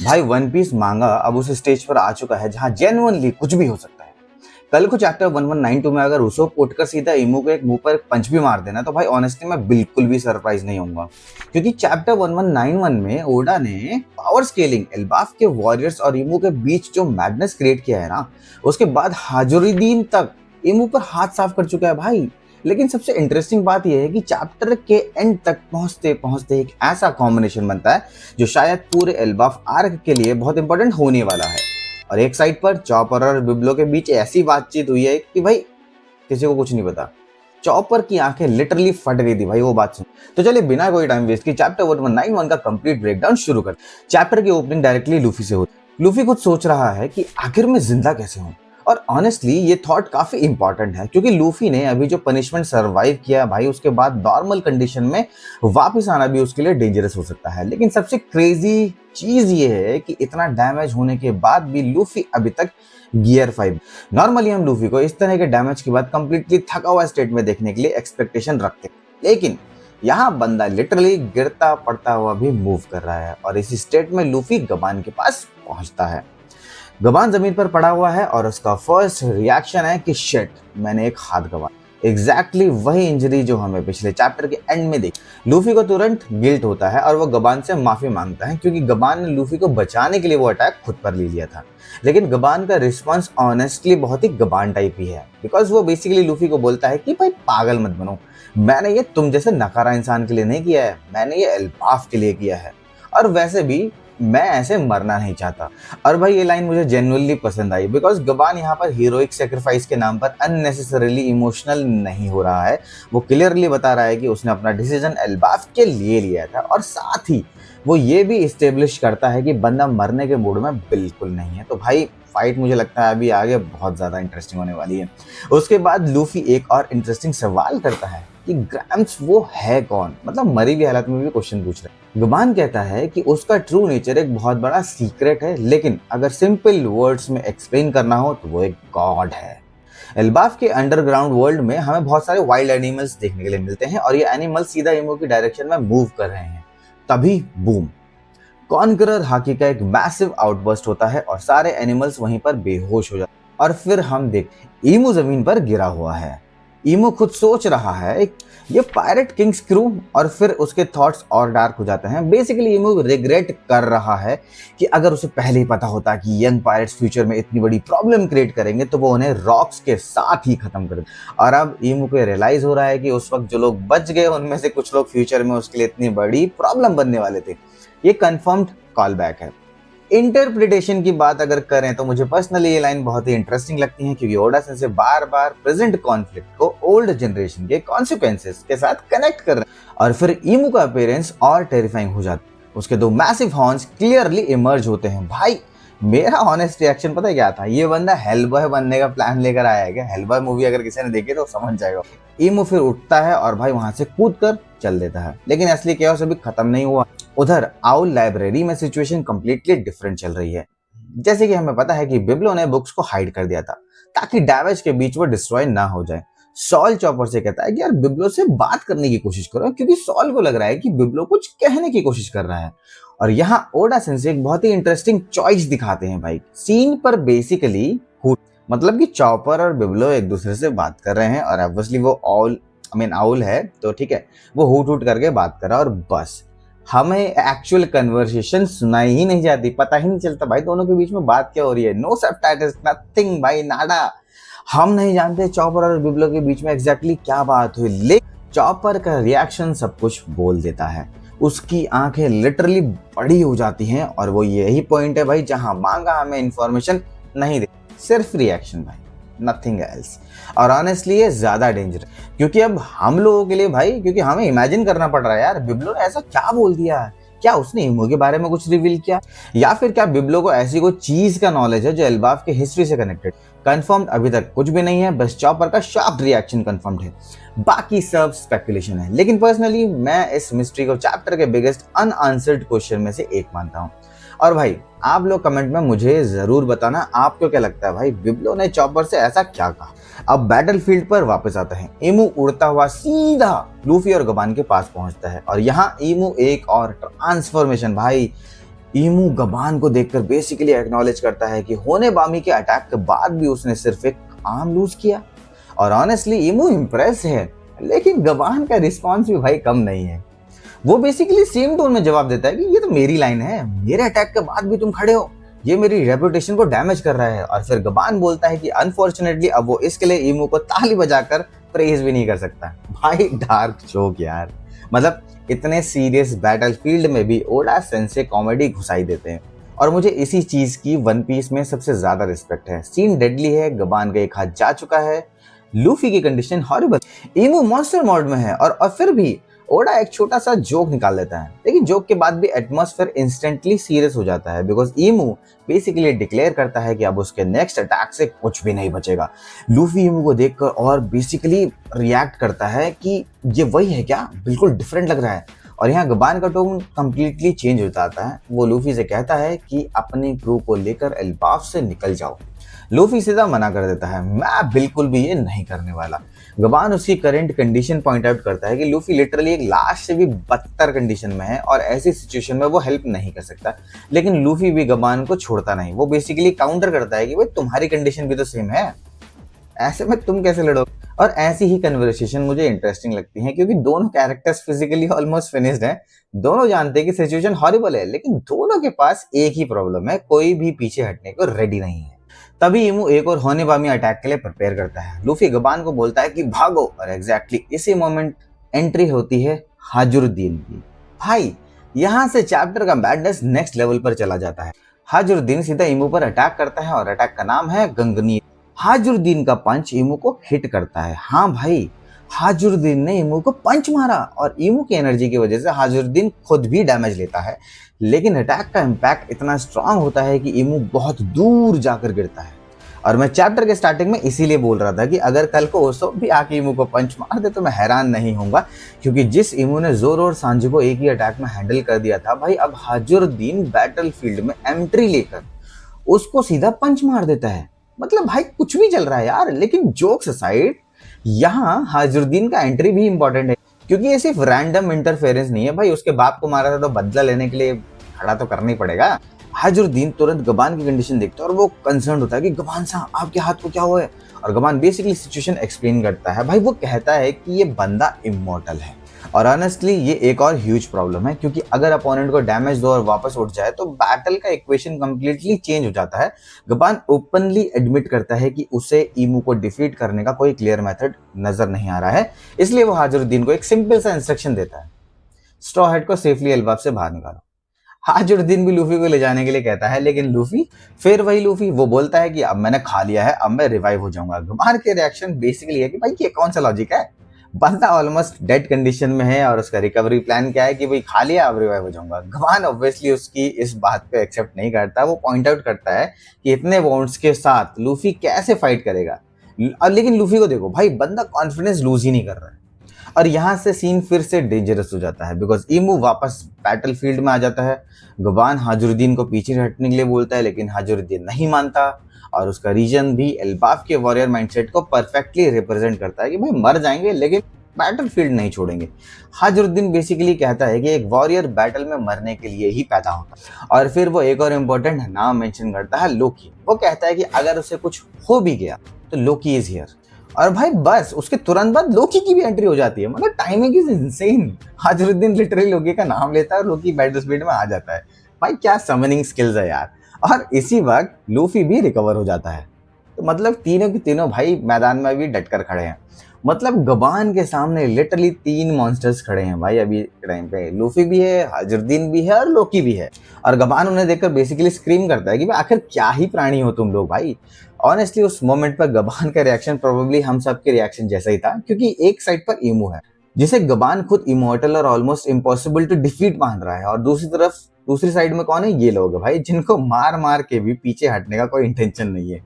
भाई one piece मांगा अब उस स्टेज पर आ चुका है जहां जेन्युइनली कुछ भी हो सकता है। कल को चैप्टर 1192 में अगर उसोप उठकर सीधा इमू को एक मुंह पर पंच भी मार देना तो भाई ऑनेस्टली मैं बिल्कुल भी सरप्राइज नहीं होऊंगा, क्योंकि चैप्टर 1191 में ओडा ने पावर स्केलिंग, एल्बाफ के वॉरियर्स और इमू के बीच जो मैडनेस क्रिएट किया है ना, उसके बाद हाजुरुद्दीन तक इमू पर हाथ साफ कर चुका है भाई। लेकिन सबसे इंटरेस्टिंग बात यह है कि चैप्टर के एंड तक पहुंचते पहुंचते एक ऐसा कॉम्बिनेशन बनता है जो शायद पूरे एल्बाफ आर्क के लिए बहुत इंपॉर्टेंट होने वाला है। और एक साइड पर चॉपर और बिब्लो के बीच ऐसी बातचीत हुई है कि भाई किसी को कुछ नहीं पता। चॉपर की आंखें लिटरली फट गई थी भाई वो बात सुन। तो चलिए बिना कोई टाइम वेस्ट की चैप्टर 1191 का कंप्लीट ब्रेकडाउन शुरू कर। चैप्टर की ओपनिंग डायरेक्टली लूफी से होती। लूफी खुद सोच रहा है कि आखिर मैं जिंदा कैसे हूं, और ऑनेस्टली ये थॉट काफी इंपॉर्टेंट है क्योंकि लूफी ने अभी जो पनिशमेंट सरवाइव किया भाई, उसके बाद नॉर्मल कंडीशन में वापस आना भी उसके लिए डेंजरस हो सकता है। लेकिन सबसे क्रेजी चीज ये है कि इतना डैमेज होने के बाद भी लूफी अभी तक गियर 5। नॉर्मली हम लूफी को इस तरह के डैमेज के बाद कंप्लीटली थका हुआ स्टेट में देखने के लिए एक्सपेक्टेशन रखते हैं, लेकिन यहाँ बंदा लिटरली गिरता पड़ता हुआ भी मूव कर रहा है और इसी स्टेट में लूफी गबान के पास पहुंचता है। गबान जमीन पर पड़ा हुआ है और उसका फर्स्ट रिएक्शन है कि शिट, मैंने एक हाथ गवा। एग्जैक्टली वही इंजरी जो हमें पिछले चैप्टर के एंड में देखी। लूफी को तुरंत गिल्ट होता है और वो गबान से माफी मांगता है क्योंकि गबान ने लूफी को बचाने के लिए वो अटैक खुद पर ले लिया था। लेकिन गबान का रिस्पॉन्स ऑनेस्टली बहुत ही गबान टाइप ही है, बिकॉज वो बेसिकली लूफी को बोलता है कि भाई पागल मत बनो, मैंने ये तुम जैसे नकारा इंसान के लिए नहीं किया है, मैंने ये एल्बाफ के लिए किया है, और वैसे भी मैं ऐसे मरना नहीं चाहता। और भाई ये लाइन मुझे जेन्युइनली पसंद आई, बिकॉज गबान यहाँ पर हीरोइक सेक्रीफाइस के नाम पर अननेसेसरीली इमोशनल नहीं हो रहा है। वो क्लियरली बता रहा है कि उसने अपना डिसीजन एल्बाफ के लिए लिया था, और साथ ही वो ये भी इस्टेब्लिश करता है कि बंदा मरने के मूड में बिल्कुल नहीं है। तो भाई फाइट मुझे लगता है अभी आगे बहुत ज्यादा इंटरेस्टिंग होने वाली है। उसके बाद लूफी एक और इंटरेस्टिंग सवाल करता है कि ग्रैम्स वो है कौन, मतलब मरी हुई हालत में भी क्वेश्चन पूछ रहे हैं। गबान कहता है कि उसका ट्रू नेचर एक बहुत बड़ा सीक्रेट है, लेकिन अगर सिंपल वर्ड्स में एक्सप्लेन करना हो तो वो एक गॉड है। एल्बाफ के अंडरग्राउंड वर्ल्ड में हमें बहुत सारे वाइल्ड एनिमल्स देखने के लिए मिलते हैं और ये एनिमल्स सीधा इमो की डायरेक्शन में मूव कर रहे हैं। तभी बूम, कॉन्करर हाकी का एक मैसिव आउटबर्स्ट होता है और सारे एनिमल्स वहीं पर बेहोश हो जाते हैं। और फिर हम देखते हैं ईमू जमीन पर गिरा हुआ है। ईमू खुद सोच रहा है ये पायरेट किंग्स क्रू, और फिर उसके थॉट्स और डार्क हो जाते हैं। बेसिकली ईमू रिग्रेट कर रहा है कि अगर उसे पहले ही पता होता कि यंग पायरेट्स फ्यूचर में इतनी बड़ी प्रॉब्लम क्रिएट करेंगे तो वो उन्हें रॉक्स के साथ ही खत्म कर दें। और अब ईमू को रियलाइज हो रहा है कि उस वक्त जो लोग बच गए उनमें से कुछ लोग फ्यूचर में उसके लिए इतनी बड़ी प्रॉब्लम बनने वाले थे। ये कंफर्म्ड कॉल बैक है। इंटरप्रिटेशन की बात अगर करें तो मुझे पर्सनली ये लाइन बहुत ही इंटरेस्टिंग लगती है क्योंकि ओडा सेंसे बार बार प्रेजेंट कॉन्फ्लिक्ट को ओल्ड जनरेशन के कॉन्सिक्वेंसेस के साथ कनेक्ट कर रहे हैं। और फिर ईमू का अपीयरेंस और टेरिफाइंग हो जाता है। उसके दो मैसिव हॉर्न्स क्लियरली इमर्ज होते हैं। भाई मेरा ऑनेस्ट रिएक्शन पता है क्या था, ये बंदा हेलबॉय बनने का प्लान लेकर आया है क्या? हेलबॉय मूवी अगर किसी ने देखी तो समझ जाएगा। ईमू फिर उठता है और भाई वहां से कूद कर चल देता है, लेकिन असली chaos अभी खत्म नहीं हुआ। उधर आउल लाइब्रेरी में सिचुएशन कंप्लीटली डिफरेंट चल रही है। जैसे कि हमें पता है कि बिब्लो ने बुक्स को हाइड कर दिया था ताकि डैमेज के बीच वो डिस्ट्रॉय ना हो जाए। सॉल चॉपर से कहता है कि यार बिब्लो से बात करने की कोशिश करो, क्योंकि सॉल को लग रहा है कि बिब्लो कुछ कहने की कोशिश कर रहा है। और यहाँ ओडा सेंसे एक बहुत ही इंटरेस्टिंग चॉइस दिखाते हैं भाई। सीन पर बेसिकली मतलब कि चॉपर और बिब्लो एक दूसरे से बात कर रहे हैं और ऑब्वियसली वो आउल है तो ठीक है, वो हुट हुट करके बात कर रहा है और बस हमें एक्चुअल कन्वर्सेशन सुनाई ही नहीं जाती, पता ही नहीं चलता भाई दोनों के बीच में बात क्या हो रही है। नो सबटाइटल्स, नथिंग भाई, नाडा। हम नहीं जानते चॉपर और बिब्लो के बीच में एग्जैक्टली क्या बात हुई, लेकिन चॉपर का रिएक्शन सब कुछ बोल देता है। उसकी आंखें लिटरली बड़ी हो जाती हैं और वो यही पॉइंट है भाई जहां मांगा हमें इंफॉर्मेशन नहीं दे, सिर्फ रिएक्शन भाई, नथिंग एल्स। और ऑनेस्टली ये ज्यादा डेंजर क्योंकि अब हम लोगों के लिए भाई, क्योंकि हमें इमेजिन करना पड़ रहा है यार बिब्लो ने ऐसा क्या बोल दिया, क्या उसने ईमू के बारे में कुछ रिवील किया, या फिर क्या बिब्लो को ऐसी कोई चीज का नॉलेज है जो एल्बाफ के हिस्ट्री से कनेक्टेड। कंफर्म अभी तक कुछ भी नहीं है, बस चॉपर का शार्प रिएक्शन कंफर्म्ड है, बाकी सब स्पेकुलेशन है। लेकिन पर्सनली मैं इस मिस्ट्री को चैप्टर के बिगेस्ट अनआंसर्ड क्वेश्चन में से एक मानता हूँ। और भाई आप लोग कमेंट में मुझे जरूर बताना आपको क्या लगता है भाई बिब्लो ने चॉपर से ऐसा क्या कहा। अब बैटलफील्ड पर वापस आता है। ईमू उड़ता हुआ सीधा लूफी और गबान के पास पहुंचता है और यहाँ ईमू एक और ट्रांसफॉर्मेशन भाई, ईमू गबान को देखकर बेसिकली एक्नॉलेज करता है कि होने बामी के अटैक के बाद भी उसने सिर्फ एक आर्म लूज किया। और ऑनेस्टली ईमू इम्प्रेस है, लेकिन गबान का रिस्पॉन्स भी भाई कम नहीं है। वो बेसिकली सेम टोन में जवाब देता है कि ये तो मेरी लाइन है, मेरे अटैक के बाद भी तुम खड़े हो, ये मेरी रेपुटेशन को डैमेज कर रहा है। और फिर गबान बोलता है कि अनफॉर्चुनेटली अब वो इसके लिए ईमू को ताली बजाकर प्रेज भी नहीं कर सकता। भाई डार्क जोक यार, मतलब इतने सीरियस बैटलफील्ड में भी ओडा सेंसे कॉमेडी घुसाई देते हैं। और मुझे इसी चीज की वन पीस में सबसे ज्यादा रिस्पेक्ट है। सीन डेडली है, गबान का एक हाथ जा चुका है, लूफी की कंडीशन हॉरिबल, ईमू मॉन्स्टर मोड में है, और फिर भी ओडा एक छोटा सा जोक निकाल लेता है। लेकिन जोक के बाद भी एटमॉस्फेयर इंस्टेंटली सीरियस हो जाता है, बिकॉज ईमू बेसिकली डिक्लेयर करता है कि अब उसके नेक्स्ट अटैक से कुछ भी नहीं बचेगा। लूफी ईमू को देखकर और बेसिकली रिएक्ट करता है कि ये वही है क्या, बिल्कुल डिफरेंट लग रहा है। और यहाँ गबान का टोन कंप्लीटली चेंज हो जाता है। वो लूफी से कहता है कि अपने क्रू को लेकर एल्बाफ से निकल जाओ। लूफी सीधा मना कर देता है, मैं बिल्कुल भी ये नहीं करने वाला। गबान उसकी करंट कंडीशन पॉइंट आउट करता है कि लूफी लिटरली एक लाश से भी बदतर कंडीशन में है और ऐसी सिचुएशन में वो हेल्प नहीं कर सकता। लेकिन लूफी भी गबान को छोड़ता नहीं। वो बेसिकली काउंटर करता है कि भाई तुम्हारी कंडीशन भी तो सेम है, ऐसे में तुम कैसे लड़ोगे। और ऐसी ही कन्वर्सेशन मुझे इंटरेस्टिंग लगती है, क्योंकि दोनों कैरेक्टर्स फिजिकली ऑलमोस्ट फिनिश्ड हैं। दोनों जानते हैं कि सिचुएशन हॉरिबल है, लेकिन दोनों के पास एक ही प्रॉब्लम है, कोई भी पीछे हटने को रेडी नहीं है। तभी ईमू एक और होने वाली अटैक के लिए प्रिपेयर करता है। लूफी गबान को बोलता है कि भागो, और एग्जैक्टली इसी मोमेंट एंट्री होती है हाजुरुद्दीन की। भाई यहाँ से चैप्टर का मैडनेस नेक्स्ट लेवल पर चला जाता है। हाजुरुद्दीन सीधा ईमू पर अटैक करता है और अटैक का नाम है गंगनीर। हाजुरुद्दीन का पंच ईमू को हिट करता है। हाँ भाई, हाजुरुद्दीन ने ईमू को पंच मारा और ईमू की एनर्जी की वजह से हाजुरुद्दीन खुद भी डैमेज लेता है। लेकिन अटैक का इम्पैक्ट इतना स्ट्रांग होता है कि ईमू बहुत दूर जाकर गिरता है। और मैं चैप्टर के स्टार्टिंग में इसीलिए बोल रहा था कि अगर कल को ओसोप भी आके ईमू को पंच मार दे तो मैं हैरान नहीं होऊंगा, क्योंकि जिस ईमू ने जोरो और सांजी को एक ही अटैक में हैंडल कर दिया था, भाई अब हाजुरुद्दीन बैटलफील्ड में एंट्री लेकर उसको सीधा पंच मार देता है। मतलब भाई कुछ भी चल रहा है यार। लेकिन जोक्स असाइड, यहाँ हाजुरुद्दीन का एंट्री भी इंपॉर्टेंट है, क्योंकि ये सिर्फ रैंडम इंटरफेरेंस नहीं है। भाई उसके बाप को मारा था तो बदला लेने के लिए खड़ा तो करना ही पड़ेगा। हाजुरुद्दीन तुरंत गबान की कंडीशन देखता है और वो कंसर्न होता है कि गबान साहब आपके हाथ को क्या हुआ है। और गबान बेसिकली सिचुएशन एक्सप्लेन करता है। भाई वो कहता है कि ये बंदा इमॉर्टल है। और ऑनेस्टली ये एक और ह्यूज प्रॉब्लम है, क्योंकि अगर अपोनेंट को डैमेज दो और वापस उठ जाए तो बैटल का इक्वेशन कंप्लीटली चेंज हो जाता है। गबान ओपनली एडमिट करता है कि उसे ईमू को डिफीट करने का कोई क्लियर मेथड नजर नहीं आ रहा है। इसलिए वो हाजुरुद्दीन को एक सिंपल सा इंस्ट्रक्शन देता है, स्ट्रॉ हेड को सेफली एल्बाफ से बाहर निकालो। हाजुरुद्दीन भी लूफी को ले जाने के लिए कहता है, लेकिन लूफी फिर वही लूफी वो बोलता है कि अब मैंने खा लिया है, अब मैं रिवाइव हो जाऊंगा। गबान के रिएक्शन बेसिकली है कि भाई ये कौन सा लॉजिक है, बंदा ऑलमोस्ट डेड कंडीशन में है और उसका रिकवरी प्लान क्या है कि भाई खा लिया अब रिवाइव हो जाऊंगा। गबान ऑब्वियसली उसकी इस बात को एक्सेप्ट नहीं करता। वो पॉइंट आउट करता है कि इतने वाउंड्स के साथ लूफी कैसे फाइट करेगा। लेकिन लूफी को देखो भाई, बंदा कॉन्फिडेंस लूज ही नहीं कर रहा है। और यहाँ से सीन फिर से डेंजरस हो जाता है, बिकॉज ईमू वापस बैटलफील्ड में आ जाता है। गबान हाजुरुद्दीन को पीछे हटने के लिए बोलता है, लेकिन हाजुरुद्दीन नहीं मानता। और उसका रीजन भी एल्बाफ के वॉरियर माइंडसेट को परफेक्टली रिप्रेजेंट करता है कि भाई मर जाएंगे लेकिन बैटलफील्ड नहीं छोड़ेंगे। हाजुरुद्दीन बेसिकली कहता है कि एक वॉरियर बैटल में मरने के लिए ही पैदा होता है। और फिर वो एक और इम्पोर्टेंट नाम मेंशन करता है, लोकी। वो कहता है कि अगर उसे कुछ हो भी गया तो लोकी इज हियर। और भाई बस उसके तुरंत बाद लोकी की भी एंट्री हो जाती है। मतलब टाइमिंग इज इनसेन। हाजुरुद्दीन लिटरली लोकी का नाम लेता है और लोकी बैटलफील्ड में आ जाता है। भाई क्या समनिंग स्किल्स है यार। और इसी वक्त लूफी भी रिकवर हो जाता है। तो मतलब तीनों के तीनों भाई मैदान में भी डटकर खड़े हैं। मतलब गबान के सामने लिटरली 3 मॉन्स्टर्स खड़े हैं भाई अभी टाइम पे। लूफी भी है, हाजुरुद्दीन भी है और लोकी भी है। और गबान उन्हें देखकर बेसिकली स्क्रीम करता है कि भाई आखिर क्या ही प्राणी हो तुम लोग भाई। ऑनेस्टली उस मोमेंट पर गबान का रिएक्शन प्रोबेबली हम सब के रिएक्शन जैसा ही था, क्योंकि एक साइड पर ईमू है जिसे गबान खुद इमॉर्टल और ऑलमोस्ट इम्पॉसिबल टू डिफीट मान रहा है, और दूसरी साइड में कौन है, ये लोग भाई जिनको मार मार के भी पीछे हटने का कोई इंटेंशन नहीं है।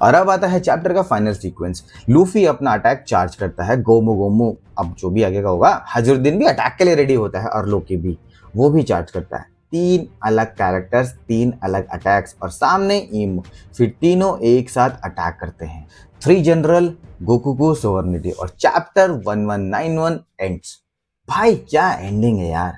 और अब आता है चैप्टर का फाइनल सीक्वेंस। लूफी अपना अटैक चार्ज करता है, गोमू गोमू अब जो भी आगे का होगा। हाजुरुद्दीन भी अटैक के लिए रेडी होता है और लोकी भी, वो भी चार्ज करता है। 3 अलग कैरेक्टर्स, 3 अलग अटैक्स और सामने ईमू। फिर तीनों एक साथ अटैक करते हैं। 3 जनरल, गोकुको सोवर्निटी और चैप्टर 1191 एंड्स। भाई क्या एंडिंग है यार।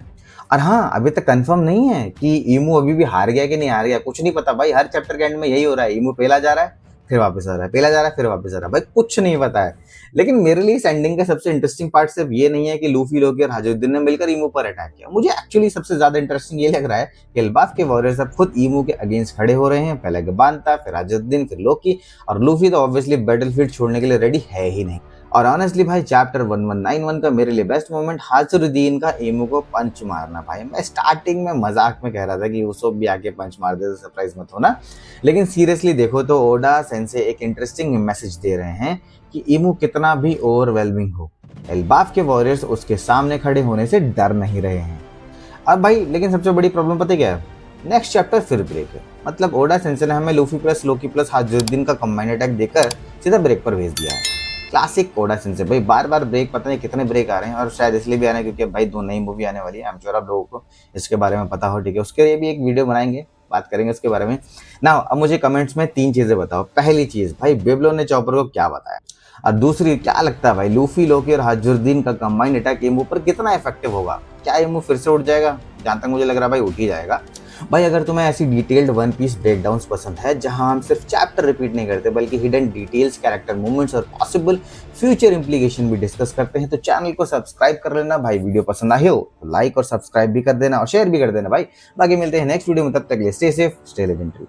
और हाँ, अभी तक कंफर्म नहीं है कि ईमू अभी भी हार गया कि नहीं हार गया, कुछ नहीं पता भाई। हर चैप्टर के एंड में यही हो रहा है, ईमू पहला जा रहा है फिर वापस आ रहा है, पहला जा रहा है फिर वापस आ रहा है, भाई कुछ नहीं पता है। लेकिन मेरे लिए इस एंडिंग का सबसे इंटरेस्टिंग पार्ट सिर्फ ये नहीं है कि लूफी, लोकी और हाजुद्दीन ने मिलकर ईमू पर अटैक किया। मुझे एक्चुअली सबसे ज्यादा इंटरेस्टिंग ये लग रहा है कि एल्बाफ के वॉरियर्स अब खुद ईमू के अगेंस्ट खड़े हो रहे हैं। पहले गबांता, फिर हाजुद्दीन, फिर लोकी, और लूफी तो ऑब्वियसली बैटलफील्ड छोड़ने के लिए रेडी है ही नहीं। और ऑनेस्टली भाई चैप्टर 1191 का मेरे लिए बेस्ट मोमेंट हाजुद्दीन का ईमू को पंच मारना। भाई मैं स्टार्टिंग में मजाक में कह रहा था कि यूसुफ भी आके पंच मार दे तो सरप्राइज मत होना, लेकिन सीरियसली देखो तो ओडा सेंसे एक इंटरेस्टिंग मैसेज दे रहे हैं कि ईमू कितना भी ओवरवेलमिंग हो, एल्बाफ के वॉरियर्स उसके सामने खड़े होने से डर नहीं रहे हैं। अब भाई लेकिन सबसे बड़ी प्रॉब्लम पता क्या है, नेक्स्ट चैप्टर फिर ब्रेक है। मतलब ओडा सेंसे ने हमें लूफी प्लस लोकी प्लस हाजुद्दीन का कंबाइंड अटैक देकर सीधा ब्रेक पर भेज दिया है। क्लासिक ओडा सेंसे भाई, बार बार ब्रेक, पता नहीं कितने ब्रेक आ रहे हैं, और शायद इसलिए भी आ रहे हैं क्योंकि भाई 2 नई मूवी आने वाली है। आई एम श्योर आप लोगों को इसके बारे में पता हो, ठीक है, उसके लिए भी एक वीडियो बनाएंगे, बात करेंगे उसके बारे में ना। अब मुझे कमेंट्स में 3 चीजें बताओ। पहली चीज भाई, बेबलो ने चॉपर को क्या बताया, और दूसरी क्या लगता है भाई लूफी, लोकी और हाजुद्दीन का कंबाइंड अटैक ईमू पर कितना इफेक्टिव होगा, क्या ईमू फिर से उठ जाएगा? जहां तक मुझे लग रहा है भाई उठ ही जाएगा। भाई अगर तुम्हें ऐसी डिटेल्ड वन पीस ब्रेकडाउन्स पसंद है जहां हम सिर्फ चैप्टर रिपीट नहीं करते बल्कि हिडन डिटेल्स, कैरेक्टर मूवमेंट्स और पॉसिबल फ्यूचर इंप्लीकेशन भी डिस्कस करते हैं, तो चैनल को सब्सक्राइब कर लेना भाई। वीडियो पसंद आई हो तो लाइक और सब्सक्राइब भी कर देना और शेयर भी कर देना भाई। बाकी मिलते हैं नेक्स्ट वीडियो में, तब तक के लिए स्टे सेफ, स्टे लेजेंडरी।